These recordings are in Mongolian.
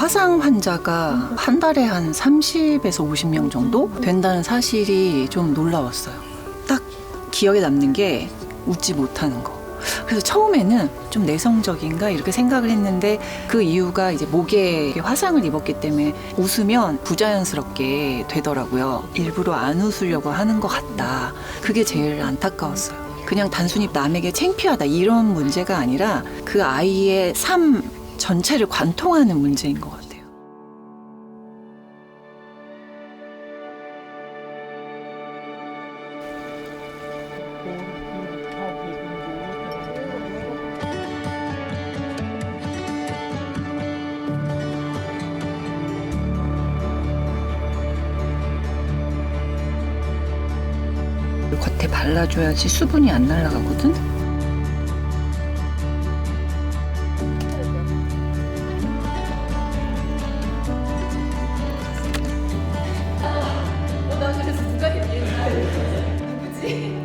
화상 환자가 한 달에 한 30에서 50명 정도 된다는 사실이 좀 놀라웠어요. 딱 기억에 남는 게 웃지 못하는 거. 그래서 처음에는 좀 내성적인가 이렇게 생각을 했는데 그 이유가 이제 목에 화상을 입었기 때문에 웃으면 부자연스럽게 되더라고요. 일부러 안 웃으려고 하는 것 같다. 그게 제일 안타까웠어요. 그냥 단순히 남에게 창피하다 이런 문제가 아니라 그 아이의 삶 전체를 관통하는 문제인 것 같아요. 겉에 발라줘야지 수분이 안 날아가거든. 나 그래서 누가 누구지?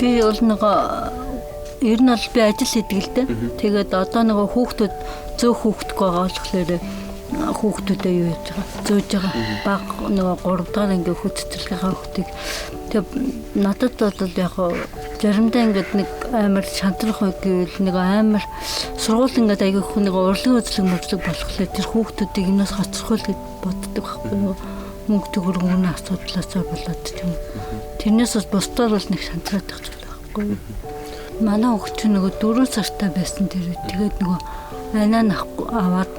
Би бол ер нь бол би ажил хийдэг л дээ. Тэгээд одоо хүүхдүүд зөөх хүүхдг байгаа болохоор хүүхдүүдээ юу яаж байгаа зөөж байгаа. Баг 3 дахь ингээ хөтцөлгийнхаа хүүхдийг тэг надад бол яг заримдаа ингээд нэг амар шантрах гэвэл нэг амар сургууль ингээд аягүй хүн урлагийн үзлэг мөрдлөг болохоор тэр хүүхдүүдийг энэс хоцрохол гэж боддог байхгүй мөнгө төгрөг асуудлаасаа болоод тийм. Тэрнээс бас бусдаар бол нэг шантраад байх зүйл байхгүй. Манай хүүхд чинь 4 сартай байсан тэр. Тэгээд анаа аваад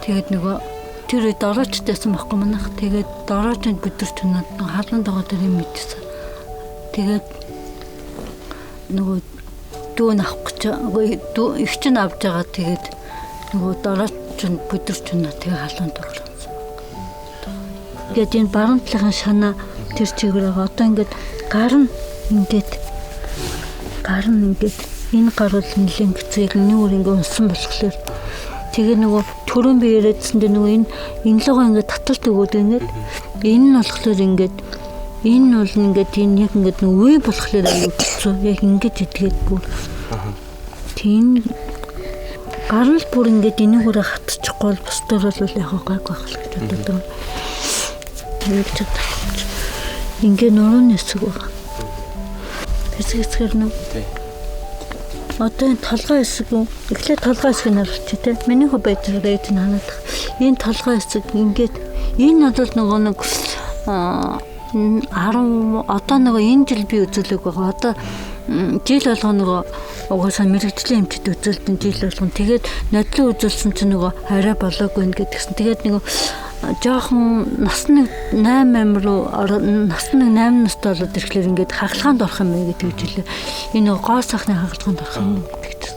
тэгээд тэр үед дороочтайсан байхгүй манайх. Тэгээд дороочнд бүдэрч унаад халуун дагуу дээр юм мэдсэн. Тэгээд дүүн авах гэж их чинь авч байгаа. Тэгээд дороочнд бүдэрч унаад тэгээд халуун дагуу. Тэгээд энэ баруун талын шанаа тэр чигээр байгаа. Одоо ингээд гар нь ингээд энэ гар бол нэлээд хэцүү нүүр ингээд унсан болохоор тэгээ төрөн би яриадсандээ энэ логоо ингээд таталт өгөөд ингээд энэ нь болохоор ингээд энэ бол ингээд энэ яг ингээд үе болохоор аюу хэцүү яг ингээд идгээд бүр тийм гар нь бүр ингээд энийгээрээ хатчихгүй бол бусдаар бол яг гайг байх л гэж боддог. Ингээ нурууны хэсэг байгаа. Хэсгээр одоо энэ толгой хэсэг эхлээд толгой хэсгийг харуулчих тий. Миний хөө байж байгаа энэ ханаад. Энэ толгой хэсэг ингээд энэ бол 10 одоо энэ жил би үзүүлэг байгаа. Одоо жил болгоно угаасаа мэрэгжлийн эмчд үзүүлсэн жил болгоно. Тэгээд нодлон үзүүлсэн чинь арай болоогүй ингээд гэсэн. Тэгээд жоохон насны 8 руу насны 8 настай болоод ирэхлээр ингээд хагалгаанд орох юм гэдэг үжилээ. Энэ гоо сахны хагалгаанд орох юм гэдэг.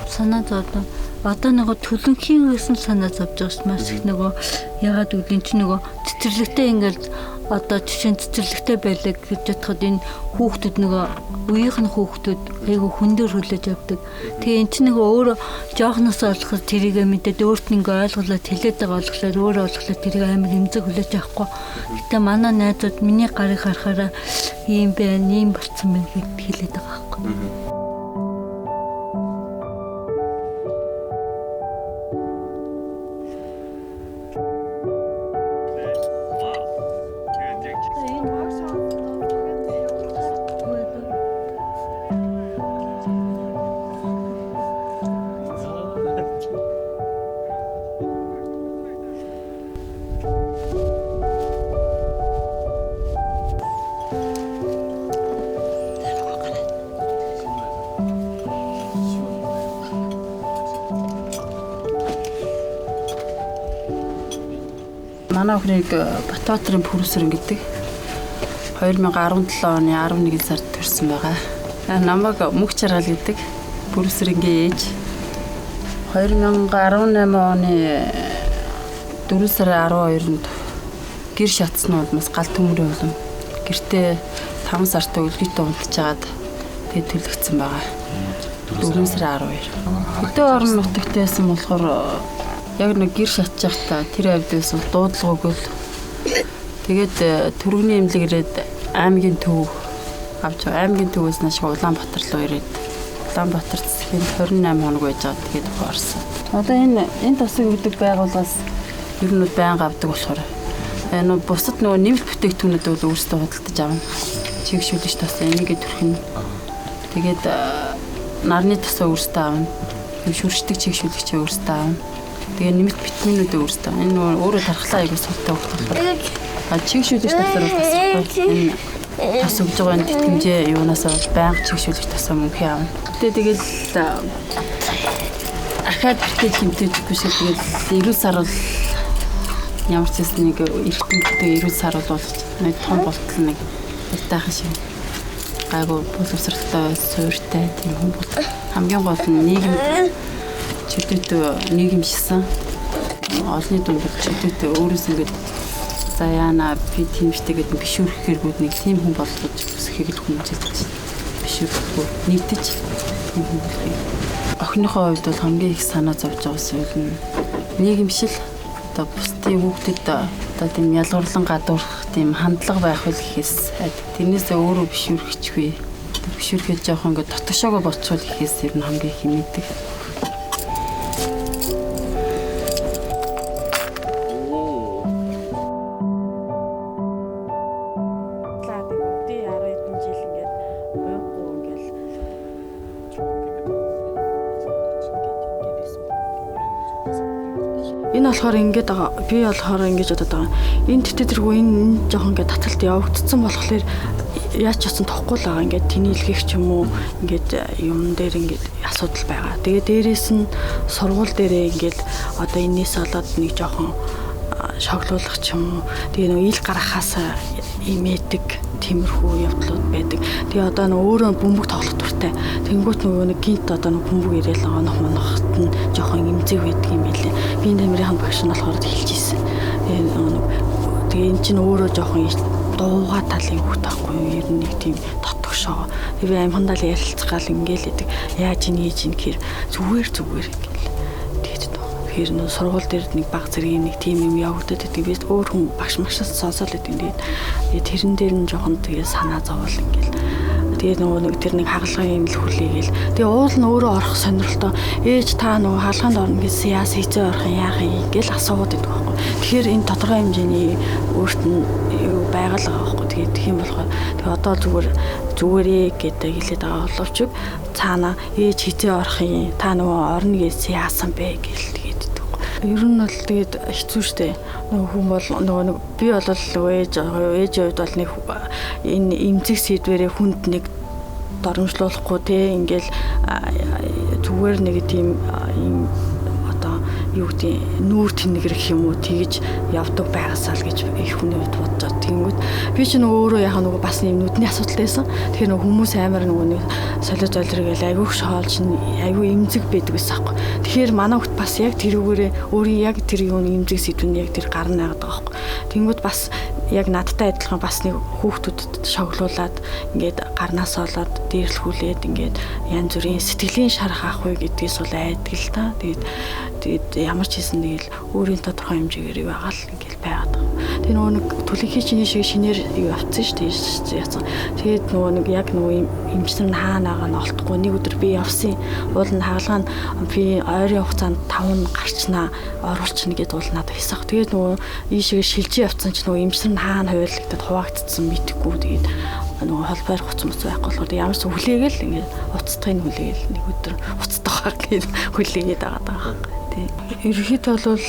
Санаа зовлоо. Одоо төлөнхийн гэсэн санаа зовж байгаа ш маш их ягаад гэвэл энэ чинь цэцэрлэгтэй ингээд одоо жишээ нь цэцэрлэгтэй байлаа гэж бодоход энэ хүүхдүүд үеийнх нь хүүхдүүд айгу хүн дээр хүлээж авдаг. Тэгээ эн чинь өөрөө жоохноос олоход тэрийг мэдээд өөрт нь ингээ ойлголоод хэлээд байгаа болохоор өөрөө олохлоо тэрийг амар хэмзэг хүлээж авахгүй. Гэтэ манай найзууд миний гарыг харахаараа ийм байна, ийм болцсон байна гэд хэлээд байгаа байхгүй. Манай охиныг Батбаатарын Пүрүсрэн гэдэг 2017 оны 11 сард төрсэн байгаа. Намайг Мөх Жаргал гэдэг Пүрүсрэнгийн ээж 2018 оны 4 сарын 12-нд гэр шатсан улмаас гал төмрийн улам гэртээ 5 сартаа өлгийтэй унтчихад тэгээд төлөгдсөн байгаа. 4 сарын 12. Хөдөө орон нутагтайсэн болохоор яг нэг гэр шатчих та тэр авдаас дуудлага өгөөл. Тэгээд төрөгний эмнэлэг ирээд аймгийн төв авч аймгийн төвөөс нааш Улаанбаатар руу ирээд Улаанбаатар засгийн 28 хоног байж байгаа. Тэгээд ухаарсан. Одоо энэ тасаг өгдөг байгууллагаас ер нь байнга авдаг болохоор нөгөө бусад нөгөө нэмэлт бүтээгдэхүүнүүд бол өөрсдөө худалдаж авна. Чигшүүлж тас энийгээ төрхнө. Тэгээд нарны тасаа өөрсдөө авна. Шүршдэг чигшүүлэгчээ өөрсдөө авна. Тэгээ нэмэлт витаминуудыг өөрсдөө. Энэ нөгөө өөрөө тархлаа аягүй сувтай болохоор. Чигшүүлж тасаар бол тасахгүй. Энэ тас өгж байгаа энэ тэтгэмжээ юунаас байнга чигшүүлж тасаа мөнхий авна. Тэгээд ахаад битээ хэмтэж биш тэгээд 90 сар бол ямар ч зүйл нэг эртнийхтэй 90 сар бол нэг том болтол нэг тайхан шиг гайгүй боловсралтай суурьтай тийм хүн бол хамгийн гол нь нийгэм чөлөөтэй нийгэмшсэн олонний дунд чөлөөтэй өөрөөс ингээд за яана би тиймштэй гэдэг бишүүрхгэргүүд нэг тийм хүн болгож өсөхийг л хүмжилж байна. Бишүүрхгөө нэгдэж тийм хүн болохыг. Охиныхоо хувьд бол хамгийн их санаа зовж байгаа зүйл нь нийгэмшил одоо бусдын хүүхдэд одоо тийм ялгарлан гадуурх тийм хандлага байх үл гэхээс тэрнээсээ өөрөө бишүүрхчихвээ. Бишүүрхэж жоох ингээд дотгошоогоо болцвол гэхээс ер нь хамгийн их мэддэг. Энэ болохоор ингэж байгаа. Би болохоор ингэж бодоод байгаа. Энэ тэтгэдэргүй энэ жоохон ингэ таталт явагдсан болохоор яаж ч болсон тохгүй л байгаа. Ингээд тэнийлгэх ч юм уу ингээд юм дээр ингээд асуудал байгаа. Тэгээ дээрээс нь сургууль дээрээ ингээд одоо энэс болоод нэг жоохон шоглуулах ч юм уу. Тэгээ нэг ил гарахаас имээдэг тиймэрхүү явдлууд байдаг. Тэгээ одоо нэг өөрөө бөмбөг тоглох дуртай. Тэнгүүт нөгөө нэг гинт одоо нэг бөмбөг ирээл онох монохт нь жоохон имзэг байдаг юм билээ. Би энэ Америкийн багш нь болохоор хэлж ийсэн. Тэгээ эн чинь өөрөө жоохон дууга талын хүүхд таахгүй юу? Ер нь нэг тийм дотгошоо. Тэгээ амьхандаа л ярилцах гал ингээл идэг. Яаж ийж ин гэхээр зүгээр ингээл. Тэгэхээр нөө сургууль дээр нэг баг зэргийн нэг тийм юм явагдаад байдаг. Би өөр хүн багш машаас сонсоод байдаг. Тэгээд тэрэн дээр нь жоохон тэгээ санаа зовол ингээл. Тэгээд нөгөө нэг тэр нэг хагалгын имэл хүлээгээл. Тэгээ уул нь өөрөө орох сонирхолтой. Ээж та нөгөө хаалганд орно гэсэн яас хийцээ орох юм яах юм гэж асууад байдаг байхгүй. Тэгэхээр энэ тодорхой хэмжээний өөрт нь байгаль байгаа байхгүй. Тэгээд тийм болохоор тэгээ одоо зүгээрээ гэдэг хэлээд байгаа боловч цаана ээж хийцээ орох юм та нөгөө орно гэсэн яасан бэ гэл тэгээд ер нь бол тэгээд хэцүү шттэ. Нөгөө хүн бол нөгөө би бол ээжийн хувьд бол нэг энэ эмзэг сэдвэрээ хүнд нэг доромжлуулахгүй те ингээл зүгээр нэг тийм одоо юу гэдэг нүүр тэнэгрэх юм уу тэгж явдаг байгаасаа л гэж их хүний хувьд бодож байгаа. Тэнгүүд би ч нөгөө өөрөө яхаа нөгөө бас юм нүдний асуудалтай байсан. Тэгэхээр нөгөө хүмүүс амар нөгөө нэг солио золиргээл айгүйх шоолж айгүй эмзэг байдаг байсан аахгүй. Тэгэхээр манай хот бас яг тэрүүгээрээ өөрийн яг тэр юу эмзэг сэдвэн яг тэр гарна яагаад байгаа аахгүй. Тэнгүүд бас яг надтай адилхан бас нэг хүүхдүүдэд шоглуулад ингээд гарнаас олоод дээрлэхүүлээд ингээд янз бүрийн сэтгэлийн шарах ах вэ гэдгээс бол айдаг л та. Тэгээд ямар ч хийсэн тэгэл өөрийн тодорхой хэмжээгээр байгаа л ингээд байгаад байгаа. Тэгээ нөгөө нэг төлөвхий чиний шиг шинээр юу авцсан шүү дээ яцсан. Тэгээд нөгөө нэг яг нөгөө эмчнэр нь хаанаага нь олдохгүй нэг өдөр би явсан. Уул нь хаалгаа нь би ойрын хугацаанд 5 гарчнаа оруулчихна гэдээ уул надад хийсах. Тэгээд нөгөө ийшээ шилжиж явцсан ч нөгөө эмчнэр нь хаана хуваарлагдаад хуваагдсан мэдхгүй тэгээд нөгөө холбоор хуцсан байхгүй болохоор ямар ч хүлээгээл ингээд уцтахын хүлээгээл нэг өдөр уцтах гэж хүлээгээд байгаа тийм. Ерөнхийдөө бол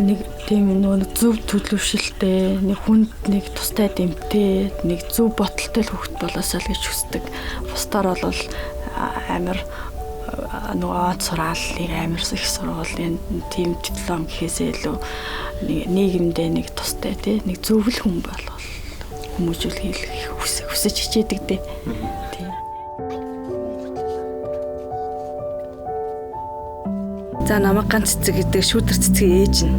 нэг тийм нөгөө зөв төлөвшөлтэй нэг хүнд нэг тустай дэмтэй нэг зөв боталтай л хөвгт болоосаа л гэж хүсдэг. Бусдаар бол амар нөгөө сурааллыг амар их сургуулийн тийм диплом гэхээсээ илүү нийгэмдээ нэг тустай тий нэг зөвл хүн болол хүмүүжүүлэх хүсэж хичээдэг дээ. Тийм. За намайг ганц цэцэг гэдэг шүүдэр цэцгийн ээж нь.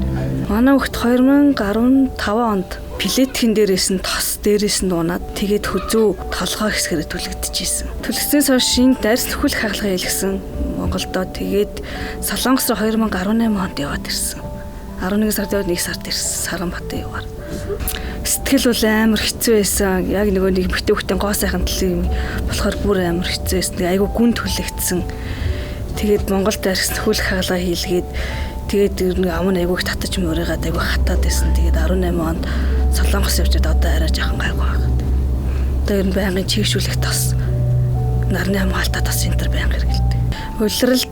Манай хүүхд 2015 онд плетхэн дээрээс нь тос дээрээс нь унаад тэгээд хөзөө толгой хэсгэрээ түлэгдэжсэн. Түлэгснээс хойш шинэ дарс нөхөл хагалгаа хэлгсэн Монголдоо тэгээд Солонгос руу 2018 онд яваад ирсэн. 11 сард яваад 1 сард ирсэн. Саранбатын яваар. Сэтгэл бол амар хэцүү байсан. Яг нөгөө нэг битээ хүүхдийн гоо сайхан төлөв болохоор бүр амар хэцүү байсан. Айгу гүн түлэгдсэн. Тэгээд Монголд дарс нөхөл хагалгаа хийлгээд тэгээд нэг ам нь айгу их татаж мөрийгаад айгу хатаад байсан. Тэгээд 18 онд Солонгос явжээд одоо арай жаахан гайгүй байна. Одоо ер нь байнгын чигшүүлэх тос нарны хамгаалтаа тос энэ төр байнг хэрэгэлдэг. Улирал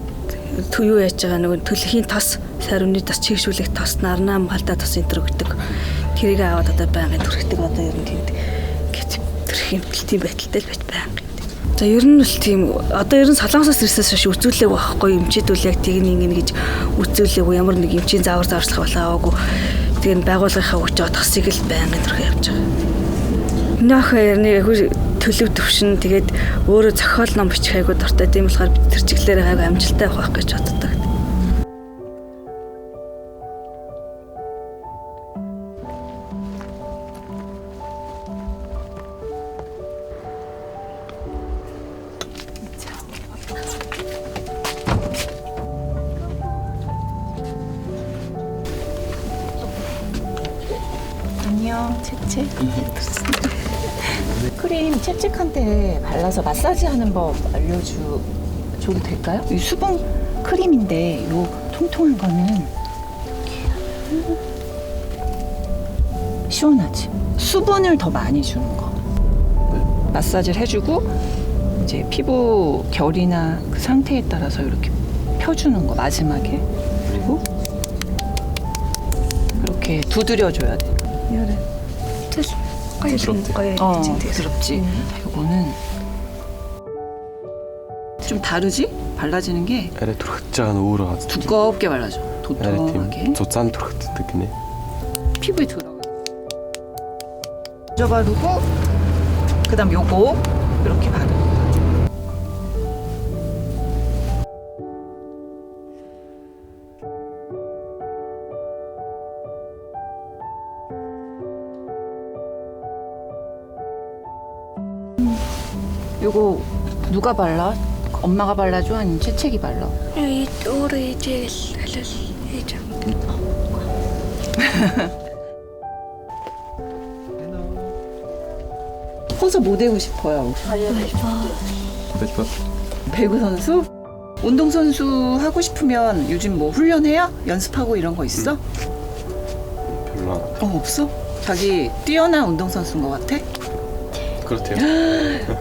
юу яаж байгаа нөгөө төлөхийн тос сариуны тос чигшүүлэх тос нарны хамгаалтаа тос энэ төр өгдөг. Тэрийг аваад одоо байнгын төрхтэй одоо ер нь тэнд гэж төрх хэмтэлтийн байдалтай л байж байнг. За ер нь бол тийм одоо ер нь Солонгосоос ирсээс шиш үзүүлээг байхгүй эмчээдүүл яг тийг нэг гэж үзүүлээг ямар нэг эмчийн заавар зарчлах болоогүй. Тэгээд байгууллагынхаа өгч байгаа тосыг л байнгын төрхөөр явж байгаа. Нөхөр нэг төлөв төвшин тэгээд өөрөө зохиол ном бичих айгуу дуртай. Тийм болохоор бид тэр чиглэлээр айгуу амжилттай явах гэж боддог. 안녕, 채채. 크림 칙칙한데 발라서 마사지 하는 법 알려줘도 될까요? 이 수분 크림인데 요 통통한 거는 시원하지? 수분을 더 많이 주는 거. 마사지를 해주고 이제 피부 결이나 그 상태에 따라서 이렇게 펴주는 거 마지막에. 그리고 이렇게 두드려줘야 돼. 부드럽지. 이거는 좀 다르지? 발라지는 게 арай түрхэж байгаа нь өөр байгаа. 두껍게 발라줘. арай 도톰하게. тийм зузаан түрхдэг гинэ. 피부에 들어가. 먼저 바르고 그다음 요거 이렇게 바르는 거야. 요거 누가 발라? 엄마가 발라줘? 아니면 채채기 발라? Өөрөө ээжээ л халал ээж. 커서 뭐 되고 싶어요? Бэлбэл 배구 선수? 운동 선수 하고 싶으면 요즘 뭐 훈련해요? 연습하고 이런 거 있어? 별로 안 없어? 자기 뛰어난 운동 선수인 것 같아? 그렇대요.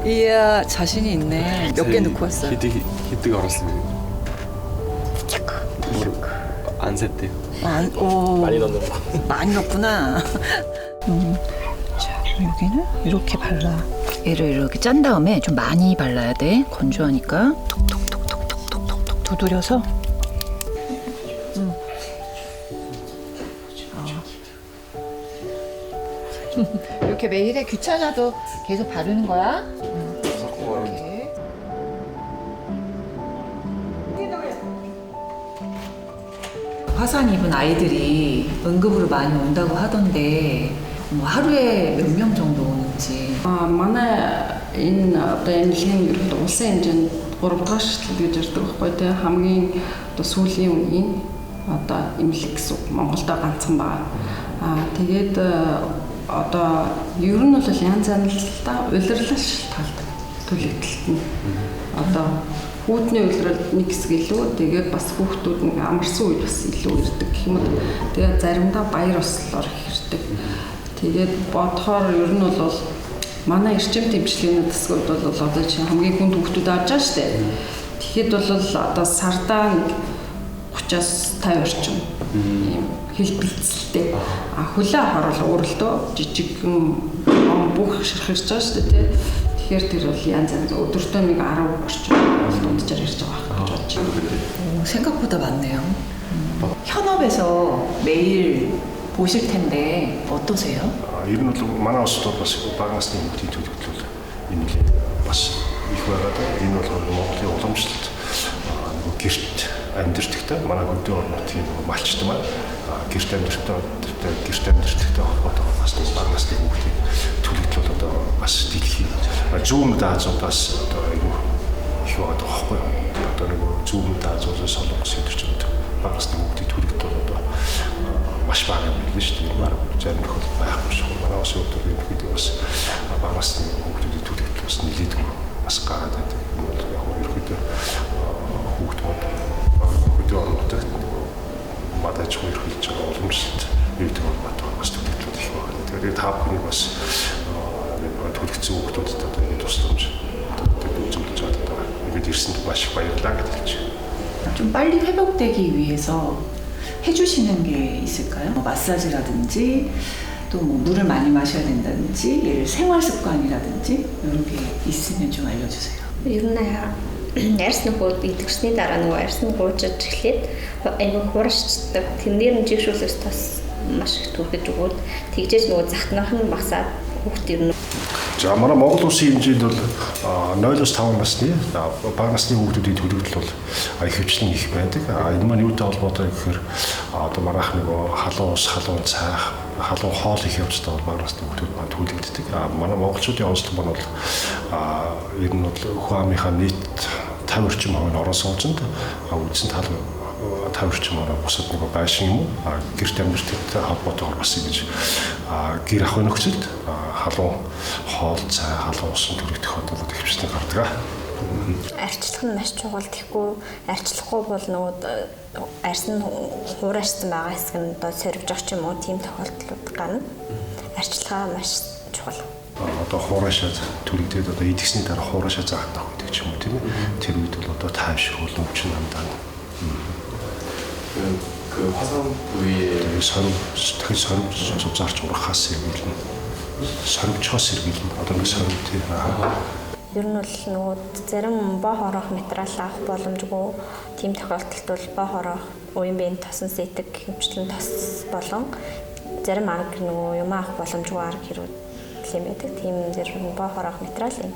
이야 자신이 있네. 몇 개 넣고 왔어요? 히드가 어렸습니다. 안 샜대요. 많이 넣는 거. 많이 넣구나. 자, 여기는 이렇게 발라. 얘를 이렇게 짠 다음에 좀 많이 발라야 돼. 건조하니까 톡톡톡톡톡톡톡 두드려서. 이렇게 매일 해. 귀찮아도 계속 바르는 거야. 이렇게. 화상 입은 아이들이 응급으로 많이 온다고 하던데 뭐 하루에 몇 명 정도 오는지. Манай энэ одоо эмнэлгийн ерөнхийдөө улсын хэмжээнд 3 дахь шилтгэл гэж ярьдаг байхгүй тий хамгийн одоо сүүлийн үеийн одоо эмнэлэг гэсэн Монголдо ганцхан байгаа. Тэгээд одоо ер нь бол янз янзлалтаа улирлал шалтгаалдаг төлөвлөлт нь. Одоо хүүтний улирал нэг хэсэг илүү тэгээд бас хүүхдүүд нэг амарсан үед бас илүү ирдэг гэх юм уу. Тэгээд заримдаа баяр услоор хэрдэг. Тэгээд бодохоор ер нь бол манай эрчим тэмцлийн засгууд бол одоо чинь хамгийн хүнд хүүхдүүд авч байгаа шүү дээ. Тэгэхэд бол одоо сардаа 30-аас 50 орчим ийм хэлбэлцэлтэй. Хүлээ харуул өөрлөлтөө жижигхэн бүх ширхэрч байгаа шүү дээ. Тэгэхээр тэр бол янз янз өдөртөө нэг 10 орчим дунджаар ирж байгаа гэж бодож байна. 생각보다 많네요. 현업에서 매일 보실 텐데 어떠세요? Ер нь бол манай улсад бас бага насны хүмүүсийн төлөвлөл юм лээ бас их байгаа. Энэ бол Монголын уламжлалт гэрт амьдртагтай манай хөдөө орон нутгийн малчд маань гэрт амьдртагтай холбоотой бас бага насны хүүхдийн төлөвлөлт одоо бас дэлхийн зүүн даазуудаас одоо аюу их байгаа байхгүй юу? Одоо нэг зүүн даазуудаас солонгос идэрч байгаа бага насны хүүхдийн төлөвлөлт одоо маш бага юм байна шүү дээ. Марг зарим тохиолдолд байхгүй шүү. Манай бас өөртөө ерөнхийдөө бас бага насны хүүхдийн төлөвлөлт бас нэлээдэг бас гараад байдаг. Яг ерөнхийдөө хүүхдүүд хөдөө орон нутагт мадаж хөрхилж байгаа уламжлалт үүдэх болоод бас төлөвлөлт их байна. Тэгээд та бүхний бас төлөвлөсөн хүүхдүүдэд одоо энэ тусламж үзүүлж байгаа. Ингээд ирсэнд маш их баярлалаа гэж хэлж байна. 좀 빨리 회복되기 위해서 해주시는 게 있을까요? 뭐 마사지라든지 또 뭐 물을 많이 마셔야 된다든지 예를 생활 습관이라든지 이런 게 있으면 좀 알려주세요. Ер нь арьс нөхөд идэгсний дараа нөгөө арьс нь гуйжж эхлээд айгүй хууршдаг. Тэрнэр нь жигшүүлээс тас маш их түргэж өгөөд тэгжээж нөгөө захнах нь багасаад хүүхд ер нь За манай Монгол улсын хэмжээнд бол 0-5 насны бага насны хүүхдүүдийн төлөвлөлт бол их хвчлэн их байдаг. Энэ маань юутай холбоотой гэхээр одоо манайх нөгөө халуун ус, халуун цайх, халуун хоол их явцтай бол бага насны хүүхдүүд маань төлөвлөдөг. Манай монголчуудын онцлог маань бол ер нь бол хүн амынхаа нийт 50 орчим хувь нь орон сууцнд үндсэн тал 50 орчим ороо бусад нэг байшин юм уу гэрт амьдртагтай холбоотойгоор бас ингэж гэр ах нөхцөлд халуун хоол цай халуун усан төрөх тохиолдолд хвчлэн гардаг. арчлах нь маш чухал. Тэгэхгүй арчлахгүй бол нөгөө арьс нь хуурайсан байгаа хэсэг нь одоо сорвж байгаа ч юм уу тийм тохиолдлууд гарна. Арчилгаа маш чухал. Одоо хуурайшаа төрөгдөөд одоо идэгсний дараа хуурайшаа заахтаа байдаг ч юм уу тийм ээ. Тэр үед бол одоо тайвшруулах өвчин намдаа. 그 화상 부위에 дахиж сорвж урахаас сэргийлнэ. Сорвчоос сэргийлнэ. Одоо нэг сорв тийм. Ер нь бол нөгөө зарим боо хорох материал авах боломжгүй тийм тохиолдолд бол боо хорох уян биеийн тосон сэтг хэмжлэн тос болон зарим арга нөгөө юм авах боломжгүй арга хэрэг юм байдаг. Тийм зэрэг боо хорох материал юм.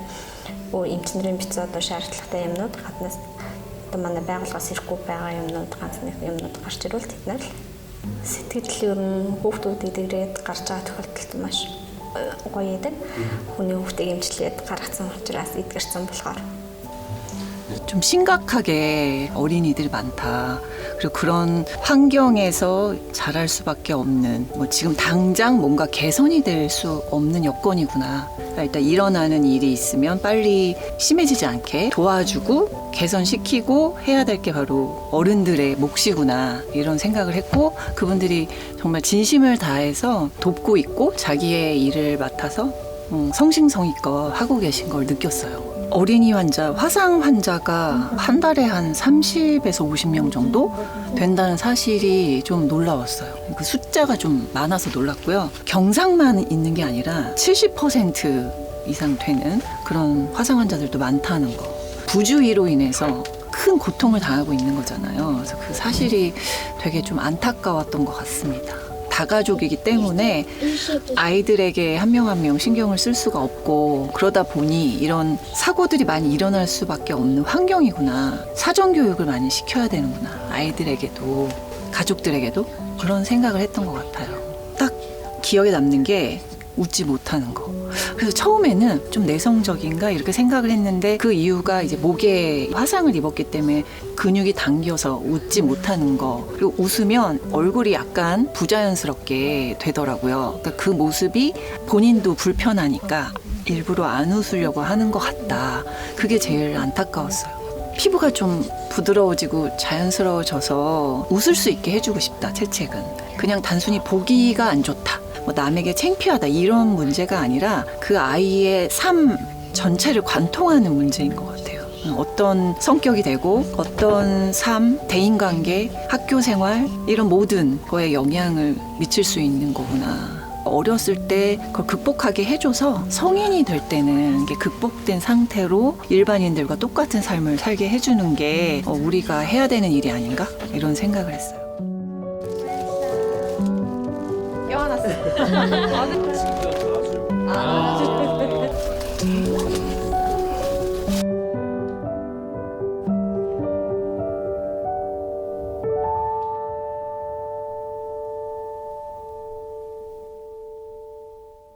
Эмчнэрийн бицээ одоо шаардлагатай юмнууд гаднаас одоо манай байгууллагаас ирэхгүй байгаа юмнууд ганц нэг юмнууд гарч ирвэл тэд нар сэтгэл ер нь хүүхдүүд идэгрээд гарч байгаа тохиолдолд маш гоё яадаг. Хүний хүүхдийг эмчлээд гаргацсан учраас эдгэрсэн болохоор 좀 심각하게 어린이들이 많다. 그리고 그런 환경에서 자랄 수밖에 없는 뭐 지금 당장 뭔가 개선이 될 수 없는 여건이구나. 그러니까 일단 일어나는 일이 있으면 빨리 심해지지 않게 도와주고 개선시키고 해야 될 게 바로 어른들의 몫이구나 이런 생각을 했고 그분들이 정말 진심을 다해서 돕고 있고 자기의 일을 맡아서 성심성의껏 하고 계신 걸 느꼈어요. 어린이 환자, 화상 환자가 한 달에 한 30에서 50명 정도 된다는 사실이 좀 놀라웠어요. 그 숫자가 좀 많아서 놀랐고요. 경상만 있는 게 아니라 70% 이상 되는 그런 화상 환자들도 많다는 거. 부주의로 인해서 큰 고통을 당하고 있는 거잖아요. 그래서 그 사실이 되게 좀 안타까웠던 것 같습니다. 다가족이기 때문에 아이들에게 한 명 한 명 신경을 쓸 수가 없고 그러다 보니 이런 사고들이 많이 일어날 수밖에 없는 환경이구나. 사전교육을 많이 시켜야 되는구나. 아이들에게도 가족들에게도 그런 생각을 했던 것 같아요. 딱 기억에 남는 게 웃지 못하는 거. 그래서 처음에는 좀 내성적인가 이렇게 생각을 했는데 그 이유가 이제 목에 화상을 입었기 때문에 근육이 당겨서 웃지 못하는 거. 그리고 웃으면 얼굴이 약간 부자연스럽게 되더라고요. 그러니까 그 모습이 본인도 불편하니까 일부러 안 웃으려고 하는 것 같다. 그게 제일 안타까웠어요. 피부가 좀 부드러워지고 자연스러워져서 웃을 수 있게 해주고 싶다, 채책은. 그냥 단순히 보기가 안 좋다. 뭐 남에게 창피하다 이런 문제가 아니라 그 아이의 삶 전체를 관통하는 문제인 것 같아요. 어떤 성격이 되고 어떤 삶, 대인관계, 학교생활 이런 모든 거에 영향을 미칠 수 있는 거구나. 어렸을 때 그걸 극복하게 해줘서 성인이 될 때는 이게 극복된 상태로 일반인들과 똑같은 삶을 살게 해주는 게 우리가 해야 되는 일이 아닌가? 이런 생각을 했어요. 껴안았어요.